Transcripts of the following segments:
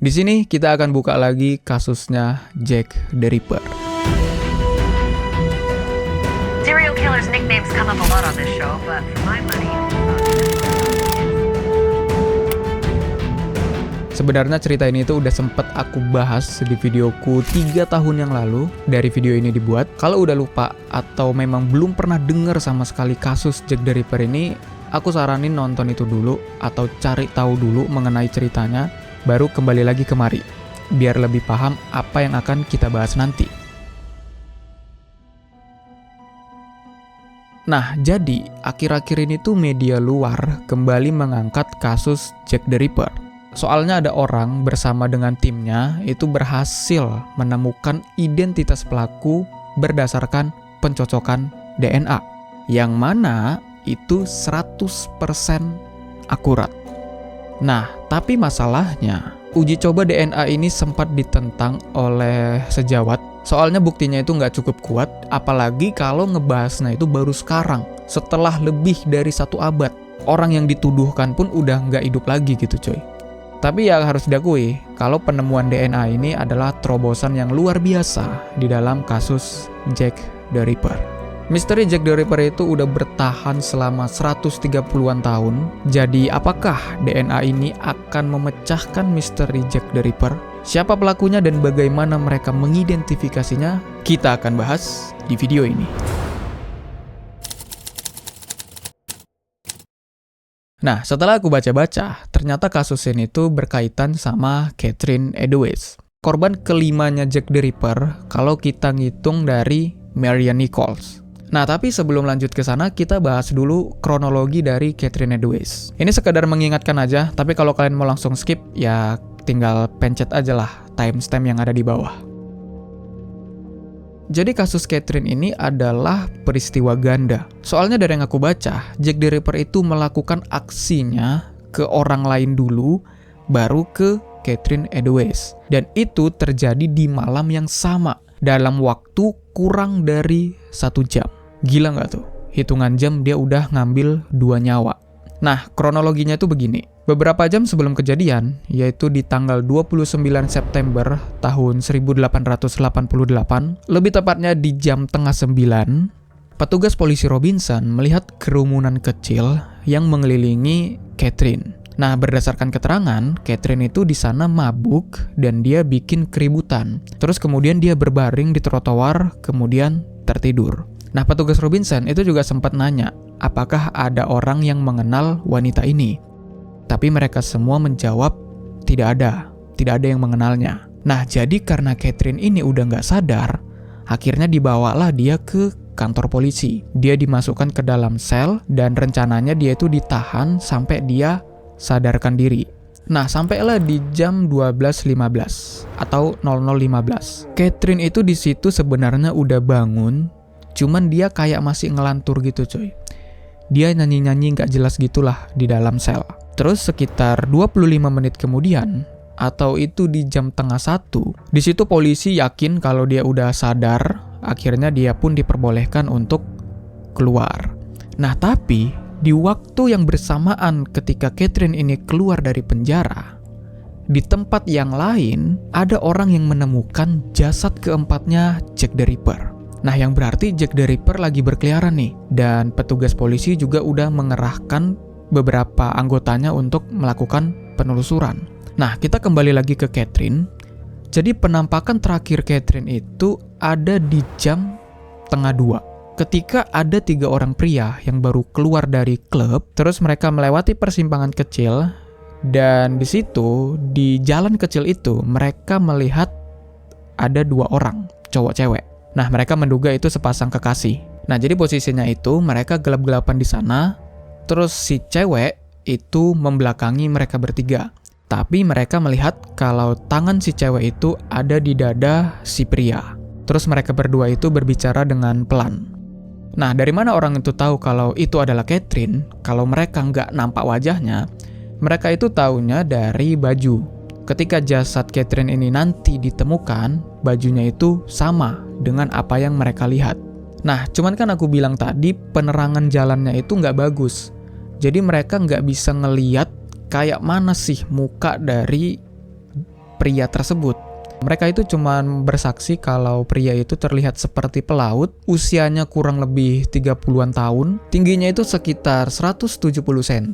Di sini kita akan buka lagi kasusnya Jack the Ripper. Serial killers' nicknames come up a lot on this show, but for my money. Sebenarnya cerita ini tuh udah sempet aku bahas di videoku 3 tahun yang lalu dari video ini dibuat. Kalau udah lupa atau memang belum pernah denger sama sekali kasus Jack the Ripper ini, aku saranin nonton itu dulu atau cari tahu dulu mengenai ceritanya, baru kembali lagi kemari, biar lebih paham apa yang akan kita bahas nanti. Nah, jadi akhir-akhir ini tuh media luar kembali mengangkat kasus Jack the Ripper. Soalnya ada orang bersama dengan timnya itu berhasil menemukan identitas pelaku berdasarkan pencocokan DNA, yang mana itu 100% akurat. Nah, tapi masalahnya, uji coba DNA ini sempat ditentang oleh sejawat. Soalnya buktinya itu nggak cukup kuat, apalagi kalau ngebahasnya itu baru sekarang, setelah lebih dari 1 abad. Orang yang dituduhkan pun udah nggak hidup lagi gitu coy. Tapi ya harus diakui, kalau penemuan DNA ini adalah terobosan yang luar biasa di dalam kasus Jack the Ripper. Misteri Jack the Ripper itu udah bertahan selama 130-an tahun. Jadi apakah DNA ini akan memecahkan misteri Jack the Ripper? Siapa pelakunya dan bagaimana mereka mengidentifikasinya? Kita akan bahas di video ini. Nah, setelah aku baca-baca, ternyata kasus ini tuh berkaitan sama Catherine Eddowes. Korban kelimanya Jack the Ripper kalau kita ngitung dari Marian Nichols. Nah, tapi sebelum lanjut ke sana, kita bahas dulu kronologi dari Catherine Eddowes. Ini sekadar mengingatkan aja, tapi kalau kalian mau langsung skip, ya tinggal pencet aja lah timestamp yang ada di bawah. Jadi kasus Catherine ini adalah peristiwa ganda. Soalnya dari yang aku baca, Jack the Ripper itu melakukan aksinya ke orang lain dulu, baru ke Catherine Eddowes. Dan itu terjadi di malam yang sama, dalam waktu kurang dari 1 jam. Gila nggak tuh? Hitungan jam dia udah ngambil 2 nyawa. Nah, kronologinya tuh begini. Beberapa jam sebelum kejadian, yaitu di tanggal 29 September tahun 1888, lebih tepatnya di jam 8:30, petugas polisi Robinson melihat kerumunan kecil yang mengelilingi Catherine. Nah, berdasarkan keterangan, Catherine itu di sana mabuk dan dia bikin keributan. Terus kemudian dia berbaring di trotoar, kemudian tertidur. Nah, petugas Robinson itu juga sempat nanya, apakah ada orang yang mengenal wanita ini? Tapi mereka semua menjawab, tidak ada yang mengenalnya. Nah, jadi karena Catherine ini udah nggak sadar, akhirnya dibawalah dia ke kantor polisi. Dia dimasukkan ke dalam sel dan rencananya dia itu ditahan sampai dia sadarkan diri. Nah, sampailah di jam 12.15 atau 00.15. Catherine itu di situ sebenarnya udah bangun, cuman dia kayak masih ngelantur gitu coy. Dia nyanyi-nyanyi nggak jelas gitulah di dalam sel. Terus sekitar 25 menit kemudian, atau itu di jam 12:30, di situ polisi yakin kalau dia udah sadar, akhirnya dia pun diperbolehkan untuk keluar. Nah, tapi di waktu yang bersamaan ketika Catherine ini keluar dari penjara, di tempat yang lain ada orang yang menemukan jasad keempatnya Jack the Ripper. Nah, yang berarti Jack the Ripper lagi berkeliaran nih, dan petugas polisi juga udah mengerahkan beberapa anggotanya untuk melakukan penelusuran. Nah, kita kembali lagi ke Catherine. Jadi penampakan terakhir Catherine itu ada di jam 1:30. Ketika ada 3 orang pria yang baru keluar dari klub, terus mereka melewati persimpangan kecil, dan di situ, di jalan kecil itu, mereka melihat ada 2 orang, cowok-cewek. Nah, mereka menduga itu sepasang kekasih. Nah, jadi posisinya itu mereka gelap-gelapan di sana, terus si cewek itu membelakangi mereka bertiga. Tapi mereka melihat kalau tangan si cewek itu ada di dada si pria. Terus mereka berdua itu berbicara dengan pelan. Nah, dari mana orang itu tahu kalau itu adalah Catherine? Kalau mereka nggak nampak wajahnya, mereka itu taunya dari baju. Ketika jasad Catherine ini nanti ditemukan, bajunya itu sama dengan apa yang mereka lihat. Nah, cuman kan aku bilang tadi penerangan jalannya itu nggak bagus. Jadi mereka nggak bisa ngeliat kayak mana sih muka dari pria tersebut. Mereka itu cuman bersaksi kalau pria itu terlihat seperti pelaut, usianya kurang lebih 30-an tahun, tingginya itu sekitar 170 cm,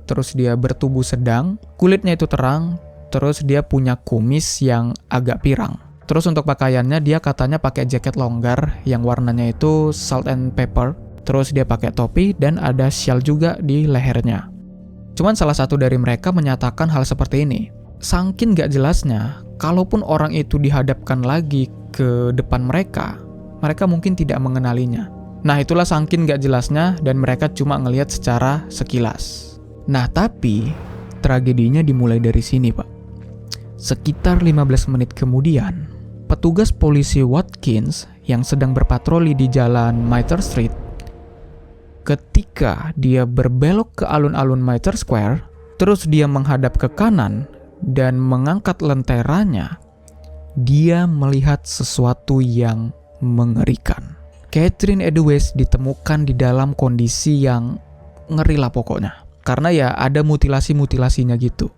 terus dia bertubuh sedang, kulitnya itu terang, terus dia punya kumis yang agak pirang. Terus untuk pakaiannya dia katanya pakai jaket longgar yang warnanya itu salt and pepper, terus dia pakai topi dan ada shawl juga di lehernya. Cuman salah satu dari mereka menyatakan hal seperti ini. Saking gak jelasnya, kalaupun orang itu dihadapkan lagi ke depan mereka mungkin tidak mengenalinya. Nah itulah saking gak jelasnya dan mereka cuma ngelihat secara sekilas. Nah tapi tragedinya dimulai dari sini Pak. Sekitar 15 menit kemudian, petugas polisi Watkins yang sedang berpatroli di jalan Mitre Street, ketika dia berbelok ke alun-alun Mitre Square, terus dia menghadap ke kanan dan mengangkat lenteranya, dia melihat sesuatu yang mengerikan. Catherine Eddowes ditemukan di dalam kondisi yang ngeri lah pokoknya. Karena ya ada mutilasi-mutilasinya gitu.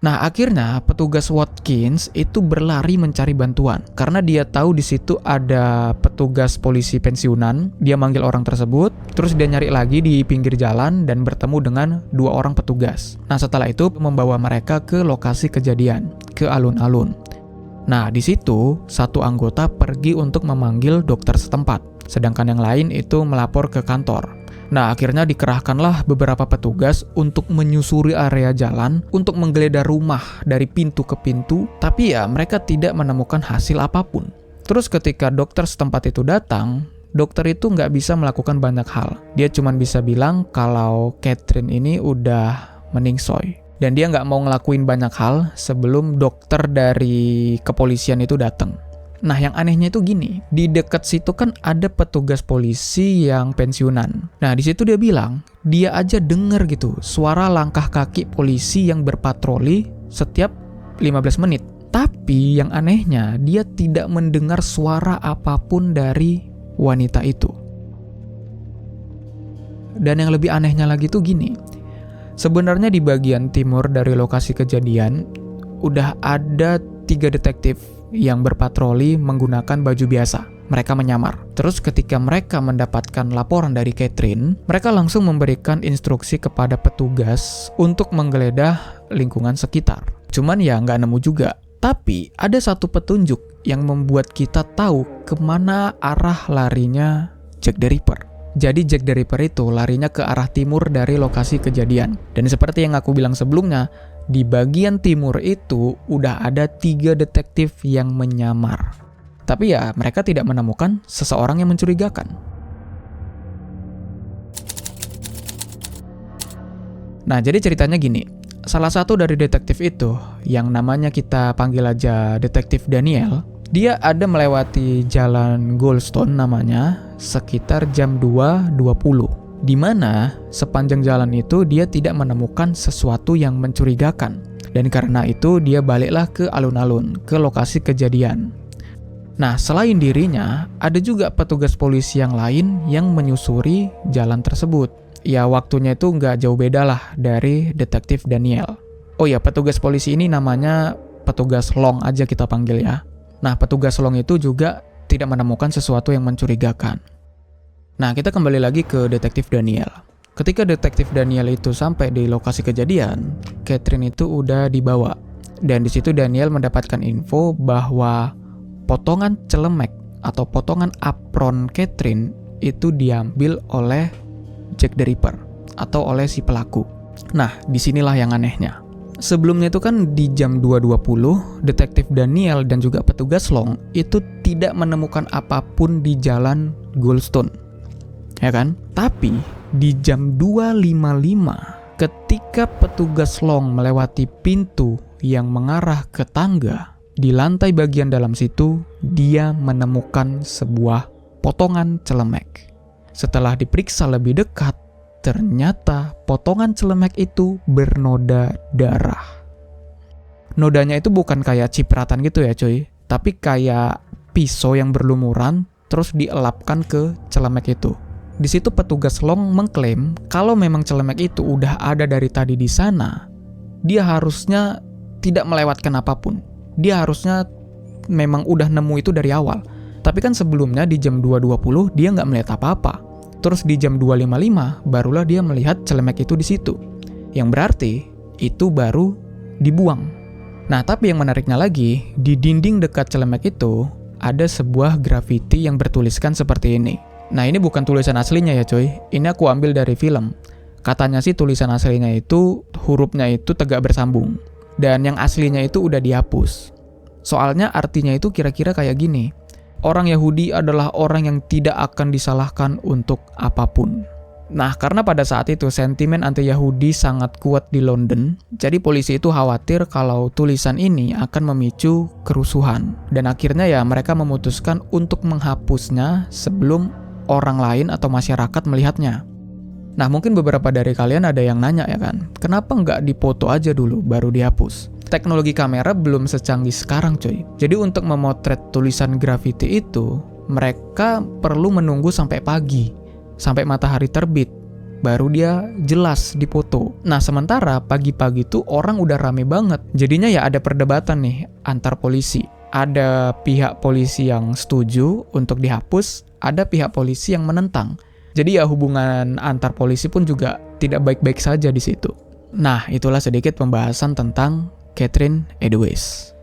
Nah akhirnya petugas Watkins itu berlari mencari bantuan. Karena dia tahu di situ ada petugas polisi pensiunan. Dia manggil orang tersebut, terus dia nyari lagi di pinggir jalan dan bertemu dengan 2 orang petugas. Nah setelah itu membawa mereka ke lokasi kejadian, ke alun-alun. Nah di situ satu anggota pergi untuk memanggil dokter setempat, sedangkan yang lain itu melapor ke kantor. Nah akhirnya dikerahkanlah beberapa petugas untuk menyusuri area jalan, untuk menggeledah rumah dari pintu ke pintu, tapi ya mereka tidak menemukan hasil apapun. Terus ketika dokter setempat itu datang, dokter itu nggak bisa melakukan banyak hal. Dia cuma bisa bilang kalau Catherine ini udah meningsoy. Dan dia nggak mau ngelakuin banyak hal sebelum dokter dari kepolisian itu datang. Nah yang anehnya itu gini, di dekat situ kan ada petugas polisi yang pensiunan. Nah di situ dia bilang, dia aja denger gitu suara langkah kaki polisi yang berpatroli setiap 15 menit. Tapi yang anehnya, dia tidak mendengar suara apapun dari wanita itu. Dan yang lebih anehnya lagi tuh gini, sebenarnya di bagian timur dari lokasi kejadian, udah ada 3 detektif yang berpatroli menggunakan baju biasa. Mereka menyamar. Terus ketika mereka mendapatkan laporan dari Catherine, mereka langsung memberikan instruksi kepada petugas untuk menggeledah lingkungan sekitar. Cuman ya nggak nemu juga. Tapi ada satu petunjuk yang membuat kita tahu kemana arah larinya Jack the Ripper. Jadi Jack the Ripper itu larinya ke arah timur dari lokasi kejadian. Dan seperti yang aku bilang sebelumnya, di bagian timur itu udah ada 3 detektif yang menyamar. Tapi ya mereka tidak menemukan seseorang yang mencurigakan. Nah jadi ceritanya gini, salah satu dari detektif itu yang namanya kita panggil aja detektif Daniel, dia ada melewati jalan Goldstone namanya sekitar jam 2.20. Di mana sepanjang jalan itu dia tidak menemukan sesuatu yang mencurigakan. Dan karena itu dia baliklah ke alun-alun, ke lokasi kejadian. Nah, selain dirinya, ada juga petugas polisi yang lain yang menyusuri jalan tersebut. Ya, waktunya itu nggak jauh beda lah dari detektif Daniel. Oh ya, petugas polisi ini namanya petugas Long aja kita panggil ya. Nah, petugas Long itu juga tidak menemukan sesuatu yang mencurigakan. Nah, kita kembali lagi ke detektif Daniel. Ketika detektif Daniel itu sampai di lokasi kejadian, Catherine itu udah dibawa. Dan di situ Daniel mendapatkan info bahwa potongan celemek atau potongan apron Catherine itu diambil oleh Jack the Ripper atau oleh si pelaku. Nah, disinilah yang anehnya. Sebelumnya itu kan di jam 2.20, detektif Daniel dan juga petugas Long itu tidak menemukan apapun di jalan Goldstone. Ya kan? Tapi di jam 2.55 ketika petugas Long melewati pintu yang mengarah ke tangga, di lantai bagian dalam situ dia menemukan sebuah potongan celemek. Setelah diperiksa lebih dekat, ternyata potongan celemek itu bernoda darah. Nodanya itu bukan kayak cipratan gitu ya cuy, tapi kayak pisau yang berlumuran terus dielapkan ke celemek itu. Di situ petugas Long mengklaim kalau memang celemek itu udah ada dari tadi di sana, dia harusnya tidak melewatkan apapun. Dia harusnya memang udah nemu itu dari awal. Tapi kan sebelumnya di jam 2.20 dia nggak melihat apa-apa. Terus di jam 2.55 barulah dia melihat celemek itu di situ. Yang berarti itu baru dibuang. Nah, tapi yang menariknya lagi, di dinding dekat celemek itu ada sebuah grafiti yang bertuliskan seperti ini. Nah, ini bukan tulisan aslinya ya coy. Ini aku ambil dari film. Katanya sih tulisan aslinya itu, hurufnya itu tegak bersambung. Dan yang aslinya itu udah dihapus. Soalnya artinya itu kira-kira kayak gini. Orang Yahudi adalah orang yang tidak akan disalahkan untuk apapun. Nah, karena pada saat itu sentimen anti-Yahudi sangat kuat di London, jadi polisi itu khawatir kalau tulisan ini akan memicu kerusuhan. Dan akhirnya ya mereka memutuskan untuk menghapusnya sebelum orang lain atau masyarakat melihatnya. Nah, mungkin beberapa dari kalian ada yang nanya ya kan, kenapa nggak dipoto aja dulu baru dihapus? Teknologi kamera belum secanggih sekarang coy. Jadi untuk memotret tulisan grafiti itu, mereka perlu menunggu sampai pagi, sampai matahari terbit, baru dia jelas dipoto. Nah, sementara pagi-pagi tuh orang udah rame banget. Jadinya ya ada perdebatan nih antar polisi. Ada pihak polisi yang setuju untuk dihapus, ada pihak polisi yang menentang. Jadi ya hubungan antar polisi pun juga tidak baik-baik saja di situ. Nah, itulah sedikit pembahasan tentang Catherine Eddowes.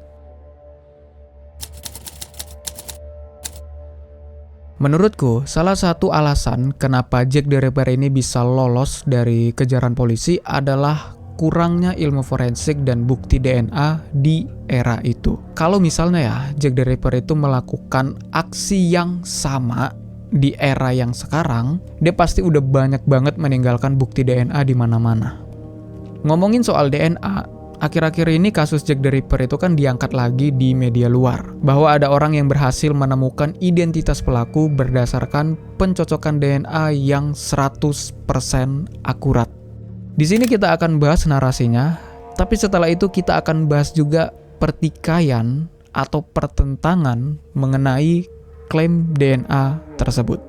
Menurutku, salah satu alasan kenapa Jack the Ripper ini bisa lolos dari kejaran polisi adalah kurangnya ilmu forensik dan bukti DNA di era itu. Kalau misalnya ya, Jack the Ripper itu melakukan aksi yang sama di era yang sekarang, dia pasti udah banyak banget meninggalkan bukti DNA di mana-mana. Ngomongin soal DNA, akhir-akhir ini kasus Jack the Ripper itu kan diangkat lagi di media luar, bahwa ada orang yang berhasil menemukan identitas pelaku berdasarkan pencocokan DNA yang 100% akurat. Di sini kita akan bahas narasinya, tapi setelah itu kita akan bahas juga pertikaian atau pertentangan mengenai klaim DNA tersebut.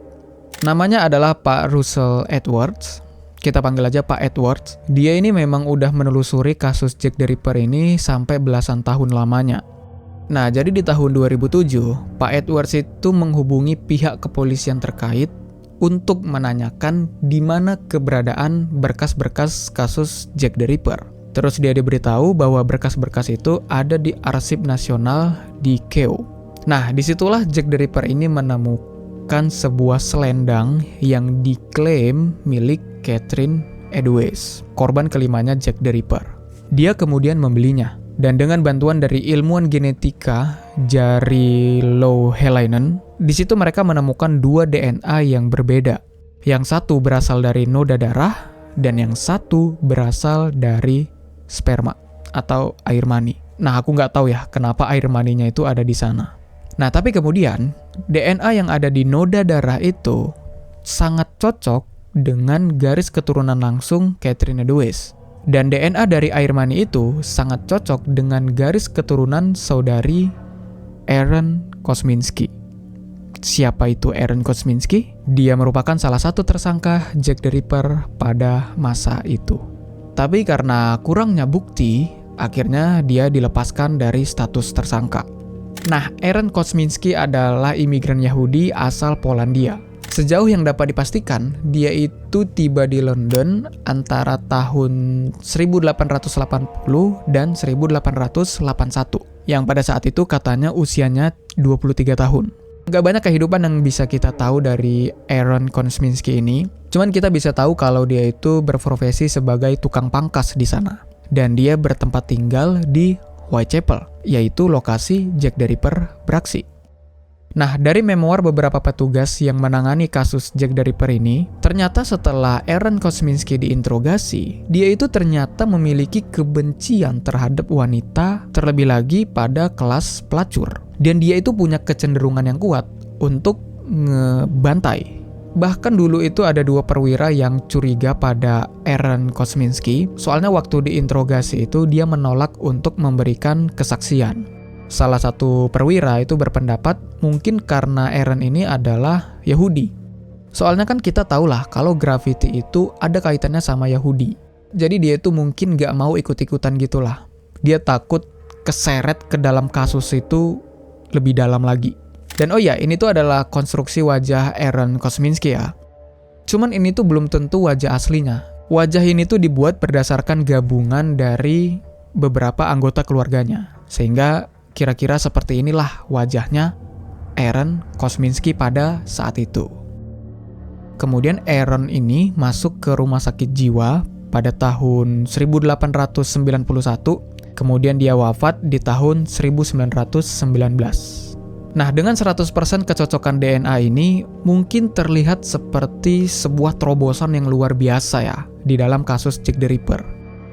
Namanya adalah Pak Russell Edwards. Kita panggil aja Pak Edwards. Dia ini memang udah menelusuri kasus Jack the Ripper ini sampai belasan tahun lamanya. Nah, jadi di tahun 2007, Pak Edwards itu menghubungi pihak kepolisian terkait untuk menanyakan di mana keberadaan berkas-berkas kasus Jack the Ripper. Terus dia diberitahu bahwa berkas-berkas itu ada di Arsip Nasional di Kew. Nah, disitulah Jack the Ripper ini menemukan sebuah selendang yang diklaim milik Catherine Eddowes, korban kelimanya Jack the Ripper. Dia kemudian membelinya, dan dengan bantuan dari ilmuwan genetika Jari Loughelainen, di situ mereka menemukan 2 DNA yang berbeda. Yang satu berasal dari noda darah, dan yang satu berasal dari sperma atau air mani. Nah, aku nggak tahu ya kenapa air maninya itu ada di sana. Nah, tapi kemudian DNA yang ada di noda darah itu sangat cocok dengan garis keturunan langsung Catherine Eddowes. Dan DNA dari air mani itu sangat cocok dengan garis keturunan saudari Aaron Kosminski. Siapa itu Aaron Kosminski? Dia merupakan salah satu tersangka Jack the Ripper pada masa itu. Tapi karena kurangnya bukti, akhirnya dia dilepaskan dari status tersangka. Nah, Aaron Kosminski adalah imigran Yahudi asal Polandia. Sejauh yang dapat dipastikan, dia itu tiba di London antara tahun 1880 dan 1881. Yang pada saat itu katanya usianya 23 tahun. Gak banyak kehidupan yang bisa kita tahu dari Aaron Kosminski ini. Cuman kita bisa tahu kalau dia itu berprofesi sebagai tukang pangkas di sana. Dan dia bertempat tinggal di Whitechapel, yaitu lokasi Jack the Ripper beraksi. Nah, dari memoir beberapa petugas yang menangani kasus Jack the Ripper ini, ternyata setelah Aaron Kosminski diinterogasi, dia itu ternyata memiliki kebencian terhadap wanita, terlebih lagi pada kelas pelacur. Dan dia itu punya kecenderungan yang kuat untuk ngebantai. Bahkan dulu itu ada 2 perwira yang curiga pada Aaron Kosminski, soalnya waktu diinterogasi itu dia menolak untuk memberikan kesaksian. Salah satu perwira itu berpendapat mungkin karena Aaron ini adalah Yahudi. Soalnya kan kita tahulah kalau grafiti itu ada kaitannya sama Yahudi. Jadi dia itu mungkin gak mau ikut-ikutan gitulah. Dia takut keseret ke dalam kasus itu lebih dalam lagi. Dan oh ya, ini tuh adalah konstruksi wajah Aaron Kosminski ya. Cuman ini tuh belum tentu wajah aslinya. Wajah ini tuh dibuat berdasarkan gabungan dari beberapa anggota keluarganya. Sehingga kira-kira seperti inilah wajahnya Aaron Kosminski pada saat itu. Kemudian Aaron ini masuk ke rumah sakit jiwa pada tahun 1891, kemudian dia wafat di tahun 1919. Nah, dengan 100% kecocokan DNA ini mungkin terlihat seperti sebuah terobosan yang luar biasa ya di dalam kasus Jack the Ripper.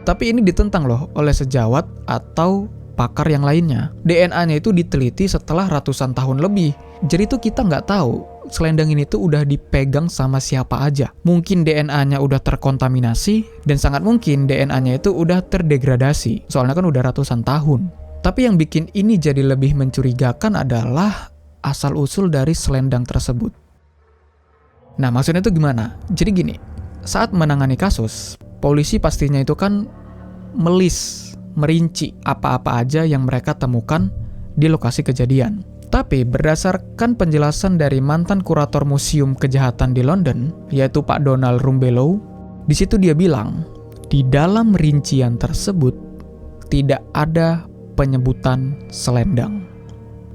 Tapi ini ditentang loh oleh sejawat atau pakar yang lainnya. DNA-nya itu diteliti setelah ratusan tahun lebih. Jadi tuh kita nggak tahu selendang ini tuh udah dipegang sama siapa aja. Mungkin DNA-nya udah terkontaminasi dan sangat mungkin DNA-nya itu udah terdegradasi. Soalnya kan udah ratusan tahun. Tapi yang bikin ini jadi lebih mencurigakan adalah asal-usul dari selendang tersebut. Nah, maksudnya itu gimana? Jadi gini, saat menangani kasus, polisi pastinya itu kan merinci apa-apa aja yang mereka temukan di lokasi kejadian. Tapi berdasarkan penjelasan dari mantan kurator Museum Kejahatan di London, yaitu Pak Donald Rumbelow, di situ dia bilang, di dalam rincian tersebut tidak ada penyebutan selendang.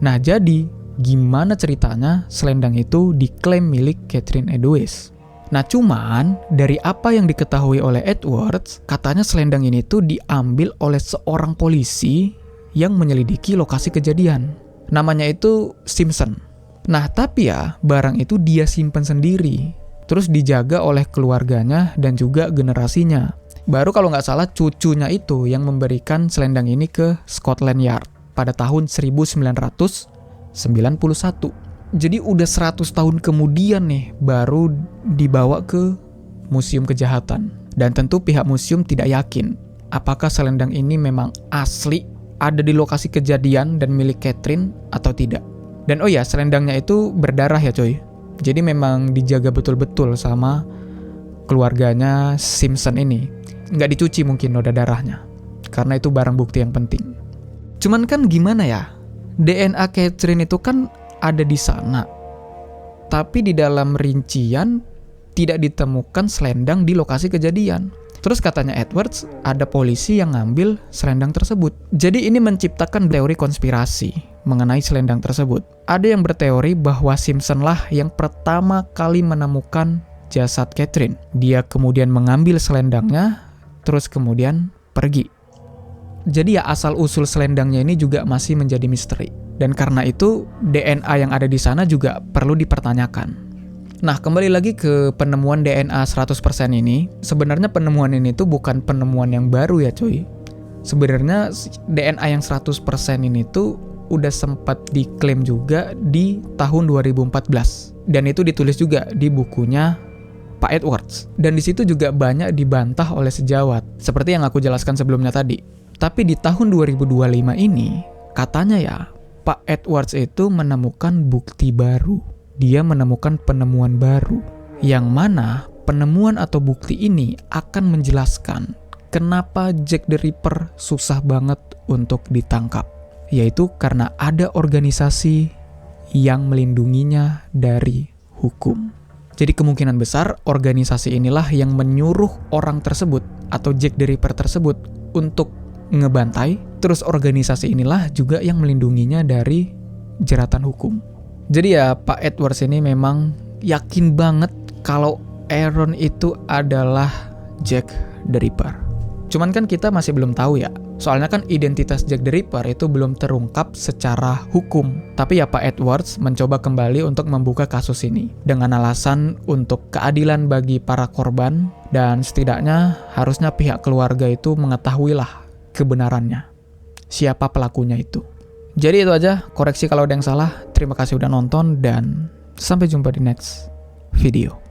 Nah, jadi gimana ceritanya selendang itu diklaim milik Catherine Eddowes? Nah, cuman dari apa yang diketahui oleh Edwards, katanya selendang ini tuh diambil oleh seorang polisi yang menyelidiki lokasi kejadian. Namanya itu Simpson. Nah, tapi ya, barang itu dia simpen sendiri, terus dijaga oleh keluarganya dan juga generasinya. Baru kalau nggak salah cucunya itu yang memberikan selendang ini ke Scotland Yard pada tahun 1991. Jadi udah 100 tahun kemudian nih baru dibawa ke Museum Kejahatan. Dan tentu pihak museum tidak yakin apakah selendang ini memang asli ada di lokasi kejadian dan milik Catherine atau tidak. Dan oh ya, selendangnya itu berdarah ya coy. Jadi memang dijaga betul-betul sama keluarganya Simpson ini. Nggak dicuci mungkin noda darahnya, karena itu barang bukti yang penting. Cuman kan gimana ya, DNA Catherine itu kan ada di sana, tapi di dalam rincian tidak ditemukan selendang di lokasi kejadian. Terus katanya Edwards, ada polisi yang ngambil selendang tersebut. Jadi ini menciptakan teori konspirasi mengenai selendang tersebut. Ada yang berteori bahwa Simpson lah yang pertama kali menemukan jasad Catherine. Dia kemudian mengambil selendangnya, terus kemudian pergi. Jadi ya asal-usul selendangnya ini juga masih menjadi misteri. Dan karena itu DNA yang ada di sana juga perlu dipertanyakan. Nah, kembali lagi ke penemuan DNA 100% ini. Sebenarnya penemuan ini tuh bukan penemuan yang baru ya cuy. Sebenarnya DNA yang 100% ini tuh udah sempat diklaim juga di tahun 2014. Dan itu ditulis juga di bukunya Pak Edwards. Dan di situ juga banyak dibantah oleh sejawat, seperti yang aku jelaskan sebelumnya tadi. Tapi di tahun 2025 ini, katanya ya, Pak Edwards itu menemukan bukti baru. Dia menemukan penemuan baru, yang mana penemuan atau bukti ini akan menjelaskan kenapa Jack the Ripper susah banget untuk ditangkap. Yaitu karena ada organisasi yang melindunginya dari hukum. Jadi kemungkinan besar organisasi inilah yang menyuruh orang tersebut atau Jack the Ripper tersebut untuk ngebantai, terus organisasi inilah juga yang melindunginya dari jeratan hukum. Jadi ya Pak Edwards ini memang yakin banget kalau Aaron itu adalah Jack the Ripper. Cuman kan kita masih belum tahu ya. Soalnya kan identitas Jack the Ripper itu belum terungkap secara hukum. Tapi ya Pak Edwards mencoba kembali untuk membuka kasus ini dengan alasan untuk keadilan bagi para korban dan setidaknya harusnya pihak keluarga itu mengetahuilah kebenarannya. Siapa pelakunya itu. Jadi itu aja, koreksi kalau ada yang salah. Terima kasih udah nonton dan sampai jumpa di next video.